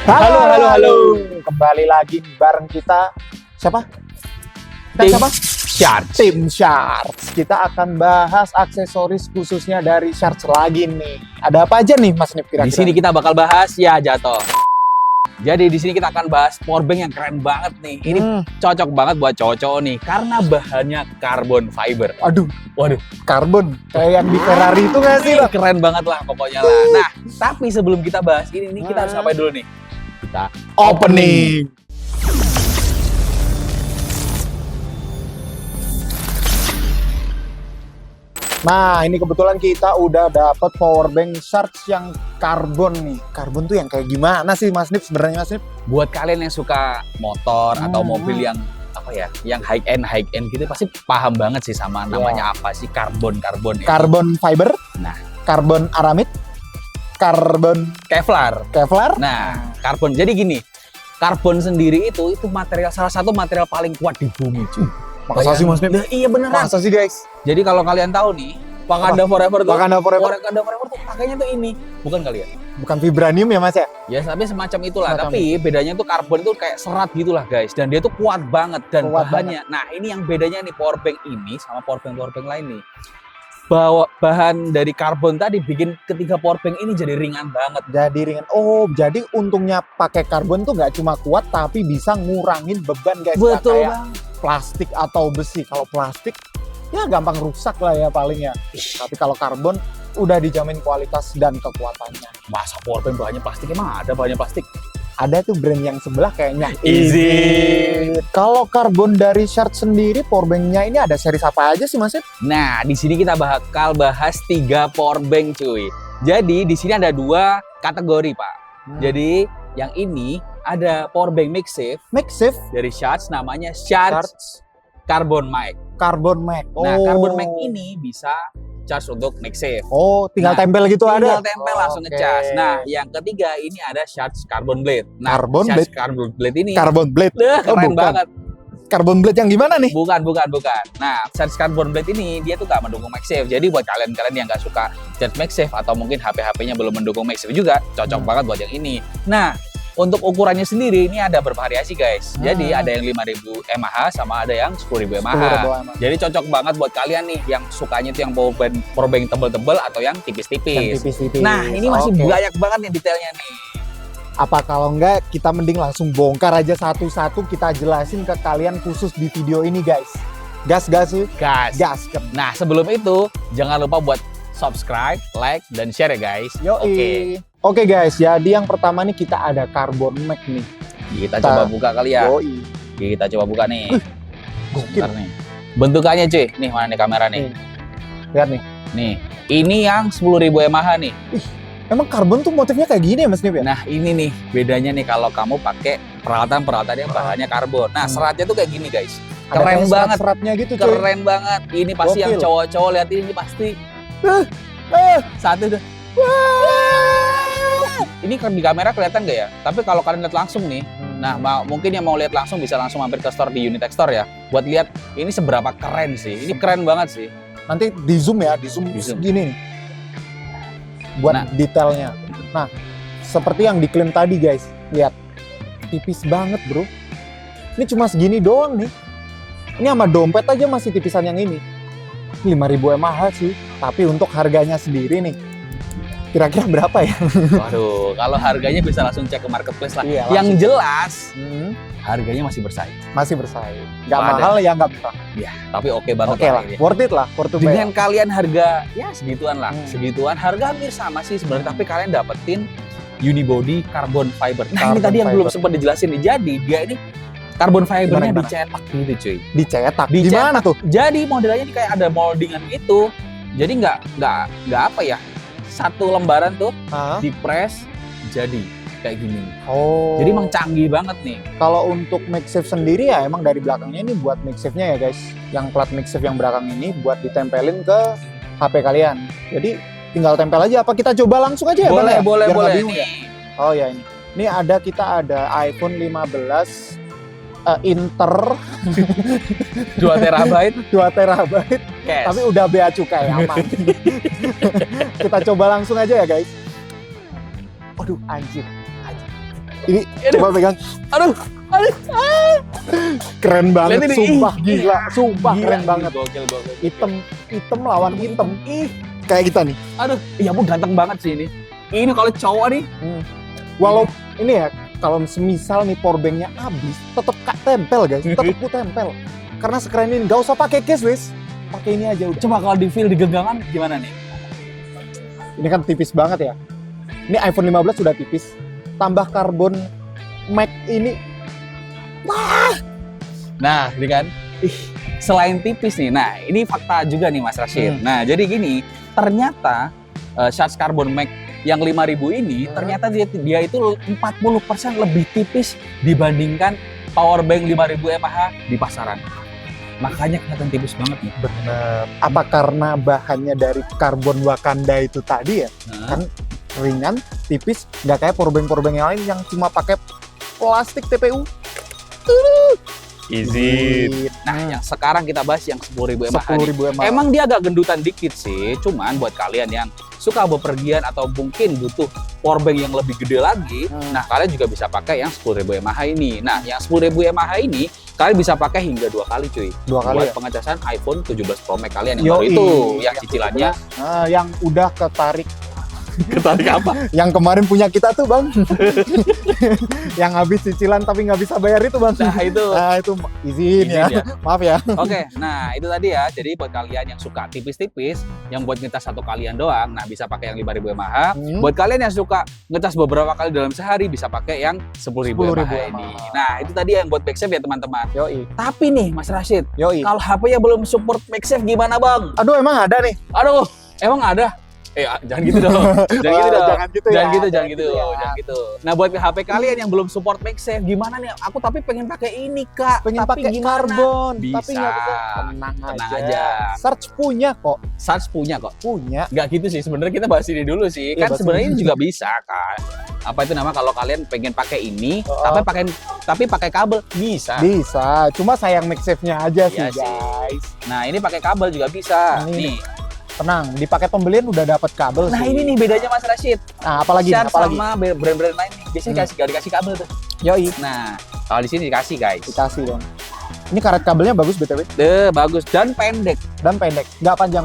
Halo. Kembali lagi bareng kita. Siapa? Siapa? Shards. Tim Shards. Kita akan bahas aksesoris khususnya dari Shards lagi nih. Ada apa aja nih Mas Nip kira-kira? Di sini kita bakal bahas ya jatuh. Jadi di sini kita akan bahas powerbank yang keren banget nih. Ini cocok banget buat cowok-cowok nih karena bahannya carbon fiber. Waduh, karbon. Kayak yang di Ferrari itu nggak sih, Bang? Keren banget lah pokoknya lah. Nah, tapi sebelum kita bahas ini kita harus ngapain dulu nih? Kita Opening. Nah, ini kebetulan kita udah dapet powerbank Shards yang karbon nih. Karbon tuh yang kayak gimana sih Mas Nip sebenarnya Mas Nip? buat kalian yang suka motor atau mobil yang apa ya, yang high end gitu pasti paham banget sih sama namanya apa sih karbon ya. Karbon fiber, Nah, karbon aramid, karbon Kevlar. Kevlar. Nah, karbon. Jadi gini, karbon sendiri itu material salah satu material paling kuat di bumi, cuy. Masa sih Mas Nip? Nah, iya beneran. Masa sih guys? Jadi kalau kalian tahu nih, Wakanda Forever tuh. Wakanda Forever. Wakanda Forever tuh pakainya tuh ini, bukan kalian? Bukan vibranium ya Mas ya? Ya, tapi semacam itulah. Semacam Tapi bedanya tuh karbon itu kayak serat gitulah, guys. Dan dia tuh kuat banget dan Kuat bahannya. Nah, ini yang bedanya nih powerbank ini sama powerbank lain nih. Bawa bahan dari karbon tadi bikin ketiga powerbank ini jadi ringan banget. Jadi ringan. Oh, jadi untungnya pakai karbon tuh nggak cuma kuat tapi bisa ngurangin beban guys. Nggak Betul kayak banget. plastik atau besi. Kalau plastik ya gampang rusak lah ya paling ya. Tapi kalau karbon udah dijamin kualitas dan kekuatannya. Masa powerbank bahannya plastik? Emang ada bahannya plastik? Ada tuh brand yang sebelah kayaknya Easy. Kalau karbon dari Shards sendiri powerbanknya ini ada series apa aja sih Mas? Nah, di sini kita bakal bahas 3 powerbank, cuy. Jadi di sini ada 2 kategori, Pak. Jadi yang ini ada powerbank MagSafe MagSafe, dari Shards, namanya Shards Carbon Mag. Carbon Mag. Nah, Carbon Mag ini bisa charge untuk MagSafe. Oh, tinggal Nah, tempel gitu ada. Tinggal tempel langsung ngecas. Nah, yang ketiga ini ada Shards Carbon Blade. Nah, Carbon Shards Blade? Carbon Blade ini Carbon Blade. keren bukan. banget. Carbon Blade yang gimana nih? Bukan. Nah, Shards Carbon Blade ini dia tuh nggak mendukung MagSafe. Jadi buat kalian yang nggak suka charge MagSafe atau mungkin HP-nya belum mendukung MagSafe juga, cocok banget buat yang ini. Nah, untuk ukurannya sendiri ini ada bervariasi guys. Jadi ada yang 5000 mAh sama ada yang 10.000 mAh. Jadi cocok banget buat kalian nih yang sukanya tuh yang powerbank tebel-tebel atau yang tipis-tipis. Nah, ini masih banyak banget nih detailnya nih. Apa kalau enggak kita mending langsung bongkar aja satu-satu, kita jelasin ke kalian khusus di video ini guys. Gas sih? Gas. Nah, sebelum itu jangan lupa buat subscribe, like, dan share ya guys. Oke guys, jadi yang pertama nih kita ada Carbon Mag nih. Kita coba buka kali ya. Kita coba buka nih. Gokil. Bentar nih. Bentukannya cuy. Nih mana nih kamera nih. Lihat nih. Nih, ini yang 10.000 mAh nih. Emang karbon tuh motifnya kayak gini ya Mas Nip ya? Nah, ini nih bedanya nih kalau kamu pakai peralatan yang bahannya karbon. Nah, seratnya tuh kayak gini guys. Keren banget. Seratnya gitu cuy. Keren banget. Ini pasti yang Gokil. cowok-cowok lihat ini pasti. Satu udah. Ini di kamera kelihatan nggak ya? Tapi kalau kalian lihat langsung nih, nah mungkin yang mau lihat langsung bisa langsung mampir ke store di Unitex Store ya, buat lihat ini seberapa keren sih. Ini keren banget sih. Nanti di zoom ya, di zoom gini nih. Buat detailnya. Nah, seperti yang diklaim tadi guys, lihat tipis banget bro. Ini cuma segini doang nih. Ini sama dompet aja masih tipisan yang ini. 5.000 mAh sih, tapi untuk harganya sendiri nih, kira-kira berapa ya? Waduh, kalau harganya bisa langsung cek ke marketplace lah. Iya, yang jelas, harganya masih bersaing. Masih bersaing. Nggak mahal ya, nggak murah. Ya, tapi oke banget lah. ini. Worth it lah, worth to pay. Dengan kalian harga ya segituan lah, segituan harga hampir sama sih sebenarnya, tapi kalian dapetin unibody carbon fiber. Nah, ini tadi yang belum sempat dijelasin nih. Jadi dia ini carbon fibernya dicetak gitu cuy. Dicetak. Gimana tuh? Jadi modelnya ini kayak ada moldingan gitu. Jadi nggak apa ya? Satu lembaran tuh dipres jadi kayak gini. Oh. Jadi emang canggih banget nih. Kalau untuk MagSafe sendiri ya emang dari belakangnya ini buat MagSafe-nya ya guys. Yang plat MagSafe yang belakang ini buat ditempelin ke HP kalian. Jadi tinggal tempel aja. Apa kita coba langsung aja ya? Boleh. Ya? Oh ya ini. Ini kita ada iPhone 15 Inter 2 terabyte cash. Tapi udah bea cukai aman. Kita coba langsung aja ya guys. Aduh anjir. Ini coba pegang. Aduh. Keren banget, Lihat ini, sumpah ih. gila, sumpah Gila, keren banget. Gokil. Hitam lawan hitam. Kayak kita nih. Aduh, ya ampun ganteng banget sih ini. Ini kalau cowok nih, Walau ini ya, kalau semisal nih powerbanknya habis, tetep tempel guys, tetep ku tempel. Karena sekeren ini, nggak usah pakai case wis, pakai ini aja udah. coba kalau di feel di genggaman gimana nih? Ini kan tipis banget ya. Ini iPhone 15 sudah tipis, tambah karbon Mac ini. Nah, ini kan. Selain tipis nih, nah ini fakta juga nih Mas Rashid. Nah, jadi gini, ternyata Charge Carbon Max yang 5000 ini ternyata dia itu 40% lebih tipis dibandingkan powerbank 5000 mAh di pasaran. Makanya kelihatan tipis banget nih. Bener. Apa karena bahannya dari karbon Wakanda itu tadi ya? Kan ringan, tipis, nggak kayak powerbank yang lain yang cuma pakai plastik TPU. Easy. Nah, yang sekarang kita bahas yang 10.000 mAh. 10.000 mAh. Emang dia agak gendutan dikit sih, cuman buat kalian yang suka bepergian atau mungkin butuh powerbank yang lebih gede lagi, nah kalian juga bisa pakai yang 10.000 mAh ini. Nah, yang 10.000 mAh ini kalian bisa pakai hingga 2 kali cuy. 2 kali buat pengecasan iPhone 17 Pro Max kalian yang baru itu, yang cicilannya yang udah ketarik. Ketarik apa? Yang kemarin punya kita tuh bang. Yang habis cicilan tapi nggak bisa bayar itu bang. Nah itu izin ya. Maaf ya. Oke, nah itu tadi ya. Jadi buat kalian yang suka tipis-tipis, yang buat ngecas satu kalian doang, nah bisa pakai yang 5.000 mAh. Buat kalian yang suka ngecas beberapa kali dalam sehari, bisa pakai yang 10.000 mAh ini. Nah itu tadi yang buat MagSafe ya teman-teman. Yoi. Tapi nih Mas Rashid, kalau HP-nya belum support MagSafe gimana bang? Aduh emang ada nih. Aduh, emang ada? Jangan gitu dong. Jangan gitu. Nah, buat HP kalian yang belum support MagSafe, gimana nih? Aku tapi pengen pakai ini, Kak. Pengen tapi pakai gimana? karbon, Bisa. tapi nggak bisa. Tenang aja. Search punya kok. Punya. Nggak gitu sih. Sebenarnya kita bahas ini dulu sih. Kan sebenarnya ini juga bisa, kan. Apa itu nama kalau kalian pengen pakai ini, tapi pakai kabel bisa. Bisa. Cuma sayang MagSafe-nya aja sih, guys. Nah, ini pakai kabel juga bisa. Nih. Tenang, di paket pembelian udah dapat kabel. Nah sih. ini nih bedanya Mas Rashid. Nah apalagi sama brand-brand lain nih, biasanya gak dikasih kabel tuh. Yoi. Nah kalau di sini dikasih guys. Dikasih dong. Ini karet kabelnya bagus btw. Bagus dan pendek. Nggak panjang.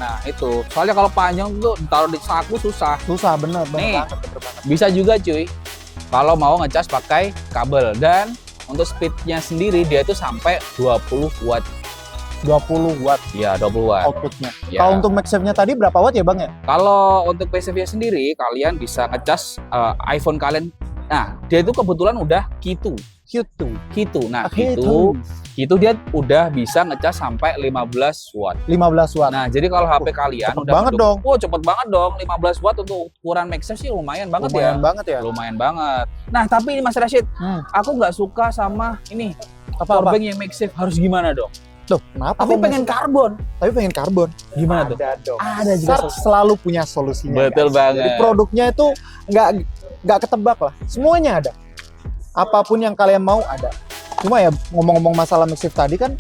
Nah itu, soalnya kalau panjang tuh taruh di saku susah. Bener nih, banget. Bisa juga cuy. Kalau mau ngecas pakai kabel dan untuk speednya sendiri dia itu sampai 20 watt. 20 watt. Iya, 20 watt. Outputnya. Ya. Kalau untuk MagSafe-nya tadi berapa watt ya Bang ya? Kalau untuk MagSafe-nya sendiri, kalian bisa ngecas iPhone kalian. Nah, dia itu kebetulan udah Q2. Nah, Q2 dia udah bisa ngecas sampai 15 watt. 15 watt. Nah, jadi kalau HP kalian cepet udah banget dong. Cepet banget dong. 15 watt untuk ukuran MagSafe sih lumayan banget Lumayan banget. Nah, tapi ini Mas Rashid, aku nggak suka sama ini. Powerbank yang MagSafe harus gimana dong? Tuh, kenapa? Tapi pengen karbon. Gimana tuh? Ada juga. Selalu punya solusinya. Betul banget. Jadi produknya itu nggak ketebak lah. Semuanya ada. Apapun yang kalian mau ada. Cuma ya ngomong-ngomong masalah MagSafe tadi kan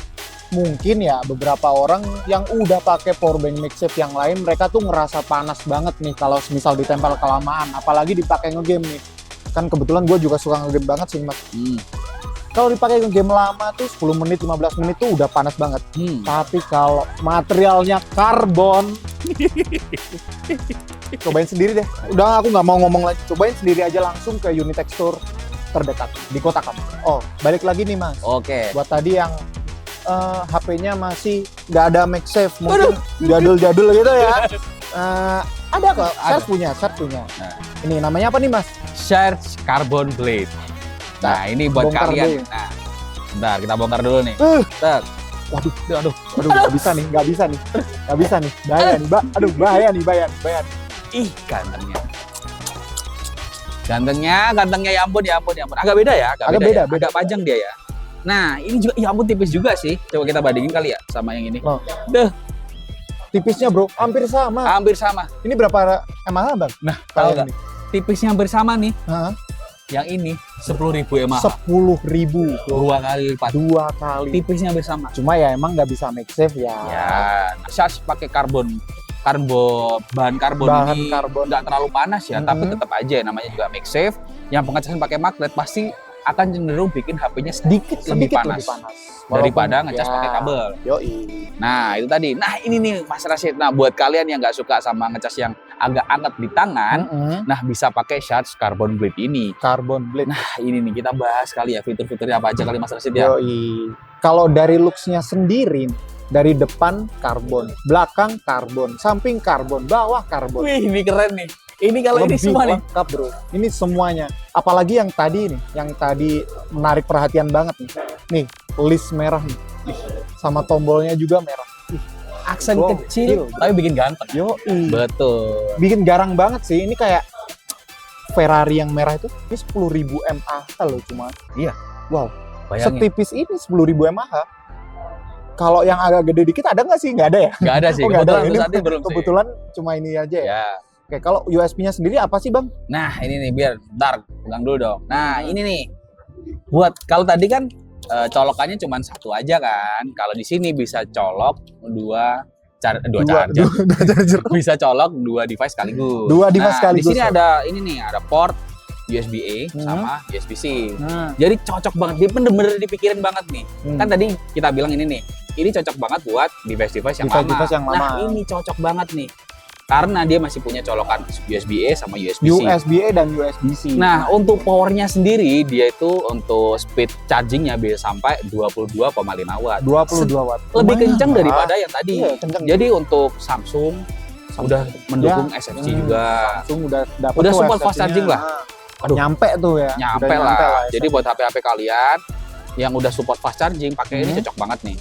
mungkin ya beberapa orang yang udah pakai powerbank MagSafe yang lain mereka tuh ngerasa panas banget nih kalau misal ditempel kelamaan. Apalagi dipakai ngegame nih. Kan kebetulan gue juga suka ngegame banget sih Mas. Kalau dipakai game lama tuh 10 menit, 15 menit tuh udah panas banget. Tapi kalau materialnya karbon, cobain sendiri deh. Udah aku nggak mau ngomong lagi. Cobain sendiri aja langsung ke unit tekstur terdekat di kota kamu. Oh, balik lagi nih Mas. Oke. Buat tadi yang HP-nya masih nggak ada MagSafe, mungkin jadul-jadul gitu ya. Ada kok, Charge punya. Nah. Ini namanya apa nih Mas? Charge Carbon Blade. Nah ini buat kalian. Nah, bentar kita bongkar dulu nih. Waduh, nggak bisa nih. Bahaya nih. Ih, gantengnya ya ampun. Agak beda ya, agak beda. Agak panjang dia ya. Nah, ini juga ya ampun tipis juga sih. Coba kita bandingin kali ya sama yang ini. Tipisnya bro, hampir sama. Ini berapa mAh Bang? Nah, tahu nggak? Tipisnya hampir sama nih. Yang ini 10.000 mAh. 10.000. 2 kali lipat. 2 kali. Tipisnya hampir sama. Cuma ya emang nggak bisa MagSafe ya. Charge pakai bahan karbon ini nggak terlalu panas ya, tapi tetap aja namanya juga MagSafe. yang pengecasan pakai magnet pasti akan cenderung bikin HP-nya sedikit lebih panas daripada ngecas pakai kabel. Yoi. Nah itu tadi. Nah ini nih Mas Rashid. Nah buat kalian yang nggak suka sama ngecas yang agak anget di tangan, nah bisa pakai Shards Carbon Blade ini. Carbon Blade. Nah ini nih kita bahas kali ya fitur-fiturnya apa aja kali Mas Rashid ya. Yoi. Kalau dari looks-nya sendiri, dari depan karbon, belakang karbon, samping karbon, bawah karbon. Wih ini keren nih. Ini kalau ini Lebih semua nih. lengkap bro. Ini semuanya. Apalagi yang tadi nih, yang tadi menarik perhatian banget nih. Nih, list merah nih. Sama tombolnya juga merah. Aksen Wow, kecil gila. tapi bikin ganteng. Yoi. Betul. Bikin garang banget sih. Ini kayak Ferrari yang merah itu. Ini 10.000 mAh loh cuma. Iya. Wow. Bayangin. Setipis ini 10.000 mAh. Kalau yang agak gede dikit ada nggak sih? Nggak ada ya? Nggak ada sih. Oh, nggak ada. Kebetulan Ini untuk saat ini belum sih. kebetulan cuma ini aja ya. Ya. Oke, kalau USB-nya sendiri apa sih bang? Nah ini nih biar ntar pegang dulu dong. Nah ini nih buat kalau tadi kan colokannya cuma satu aja kan. Kalau di sini bisa colok dua charger. charger. Bisa colok dua device sekaligus. Dua device Nah, sekaligus. Di sini ada ini nih ada port USB-A Hmm. sama USB-C. Nah, Jadi cocok banget. Dia bener-bener dipikirin banget nih. hmm. Kan tadi kita bilang ini nih. Ini cocok banget buat device-device yang lama. Device yang lama. Nah ini cocok banget nih. Karena dia masih punya colokan USB-A sama USB-C. USB-A dan USB-C. Nah, untuk powernya sendiri, dia itu untuk speed chargingnya bisa sampai 22,5 watt. 22 watt. Lebih Lumayan kencang lah. daripada yang tadi. Iya, kencang. Jadi untuk Samsung udah mendukung SFC juga. Samsung udah dapat Udah tuh support SFC-nya. fast charging lah. Nah, Aduh. nyampe tuh ya. Nyampe Udah lah. SFC. Jadi buat HP-HP kalian yang udah support fast charging, pakai ini cocok banget nih.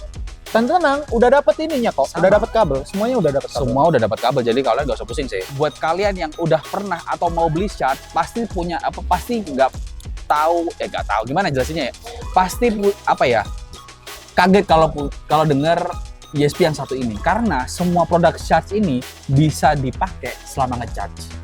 Dan tenang, udah dapet ininya kok. Sama. Udah dapet kabel. Semuanya udah dapet kabel. Semua udah dapat kabel, jadi kalian gak usah pusing sih. Buat kalian yang udah pernah atau mau beli Shards, pasti punya apa? Pasti nggak tahu, nggak tahu gimana jelasinnya ya. Pasti apa ya? Kaget kalau dengar USB yang satu ini, karena semua produk Shards ini bisa dipakai selama ngecharge.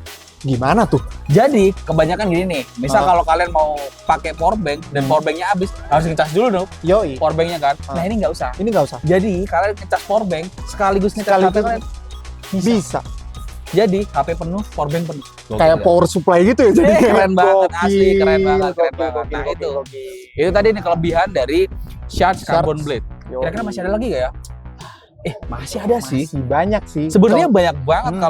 Gimana tuh? Jadi kebanyakan gini nih, misal kalau kalian mau pakai powerbank dan powerbanknya habis, harus ngecas dulu dong Yoi. powerbanknya kan. Nah ini nggak usah. Ini nggak usah. Jadi kalian ngecas powerbank sekaligus ngecas HP Sekaligus kalian. Bisa. Jadi HP penuh, powerbank penuh. Kayak power supply gitu ya. Jadi keren banget, asli keren banget, keren Gokil, banget. gokil, Nah gokil, itu, gokil. itu tadi nih kelebihan dari Shards Carbon Blade. Yoi. Kira-kira masih ada lagi nggak ya? Masih ada sih. Masih banyak sih. Sebenarnya banyak banget Hmm.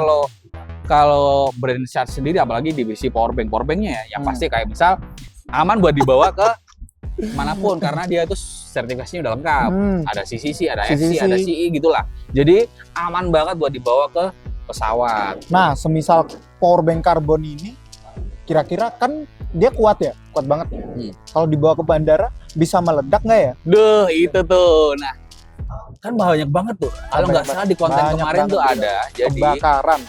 kalau brand Shards sendiri, apalagi divisi powerbanknya ya, yang Hmm. pasti kayak misal aman buat dibawa ke manapun karena dia itu sertifikasinya udah lengkap. Ada CCC, ada FC, CCC. ada CE gitulah. Jadi aman banget buat dibawa ke pesawat. Nah, semisal powerbank karbon ini, kira-kira kan dia kuat ya, kuat banget. Kalau dibawa ke bandara, bisa meledak nggak ya? Duh, itu tuh. Nah, kan banyak banget tuh. Kalau nggak Banyak salah di konten banget. kemarin Banyak tuh banget. ada. Jadi, Kebakaran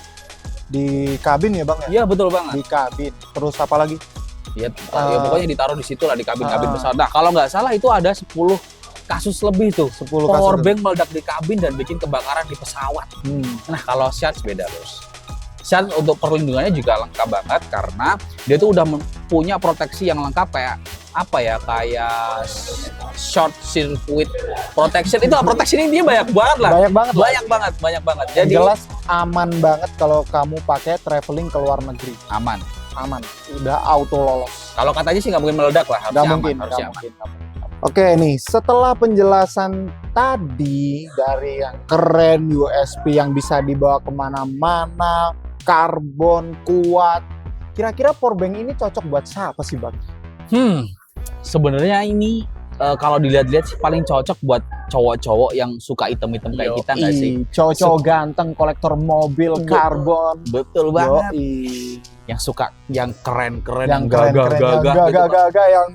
di kabin ya bang ya? iya betul banget. Di kabin. Terus apa lagi? Ya, ya pokoknya ditaruh di situ lah di kabin-kabin Ah. pesawat. Nah, kalau nggak salah itu ada 10 kasus lebih tuh. 10 Powerbank meledak di kabin dan bikin kebakaran di pesawat. Nah, kalau Shards beda, Bos. Shards untuk perlindungannya juga lengkap banget karena dia tuh udah punya proteksi yang lengkap kayak apa ya, kayak short circuit protection. Itu protection ini dia banyak banget lah. Banyak banget. Banyak banget. Yang Jadi jelas aman banget kalau kamu pakai traveling ke luar negeri. aman. Aman. Udah auto lolos. Kalau katanya sih nggak mungkin meledak lah, Nggak harusnya mungkin. aman, harusnya nggak aman. mungkin. Oke nih, setelah penjelasan tadi dari yang keren, USB yang bisa dibawa kemana-mana, karbon kuat, kira-kira powerbank ini cocok buat siapa sih bang? Sebenarnya ini kalau dilihat-lihat sih paling cocok buat cowok-cowok yang suka item-item kayak kita nggak sih? Cowok-cowok ganteng, kolektor mobil, Betul. karbon. Betul banget. Yoi. Yang suka yang keren-keren, Yang keren-keren, yang gagah-gagah gitu. gagah-gagah, yang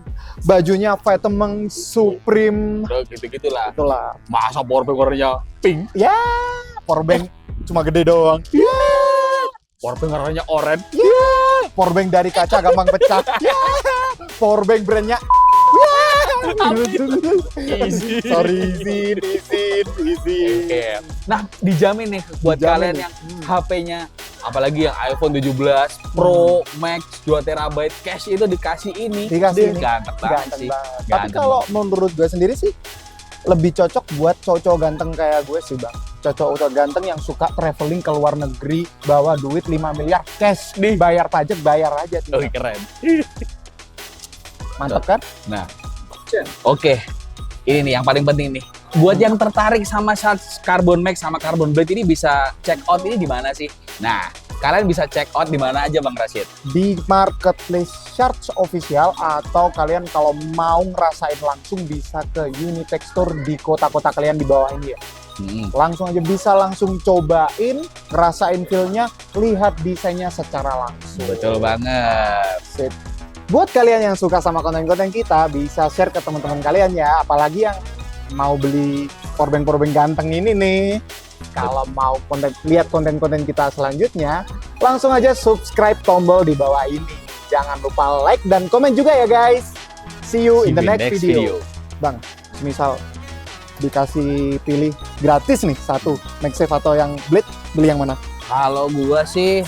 bajunya Vitamin Supreme. Udah gitu-gitulah. Itulah. Masa powerbank warnanya pink, Ya, powerbank cuma gede doang. powerbank warnanya oranye. Powerbank dari kaca gampang pecah. Powerbank brandnya. Easy. Sorry, izin. Oke. Nah, dijamin nih buat Dijamin kalian nih. yang HP-nya apalagi yang iPhone 17 Pro Max 2 TB cash itu dikasih ini. Dikasih ini. Ganteng banget Ganteng sih. banget. Tapi Ganteng kalau menurut gue sendiri sih lebih cocok buat cowok-cowok ganteng kayak gue sih bang. Cowok-cowok ganteng yang suka traveling ke luar negeri, bawa duit 5 miliar cash, bayar pajak, bayar aja. Oh, keren. Mantap kan? Nah, oke. Ini nih yang paling penting nih. Buat yang tertarik sama Shards Carbon Max sama Carbon Blade ini bisa check out ini di mana sih? Nah, kalian bisa check out di mana aja Bang Rashid? Di marketplace Shards Official, atau kalian kalau mau ngerasain langsung bisa ke Unitech Store di kota-kota kalian di bawah ini ya. Langsung aja bisa langsung cobain, ngerasain feel-nya, lihat desainnya secara langsung. Betul banget. Sip. Buat kalian yang suka sama konten-konten kita, bisa share ke teman-teman kalian ya. Apalagi yang mau beli powerbank ganteng ini nih. Kalau mau lihat konten-konten kita selanjutnya, langsung aja subscribe tombol di bawah ini. Jangan lupa like dan komen juga ya guys. See you in the next video. Bang, misal dikasih pilih gratis nih satu MagSafe atau yang Blade, beli yang mana? Kalau gua sih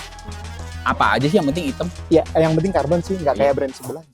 apa aja sih yang penting hitam. Ya, yang penting karbon sih, nggak kayak brand sebelah.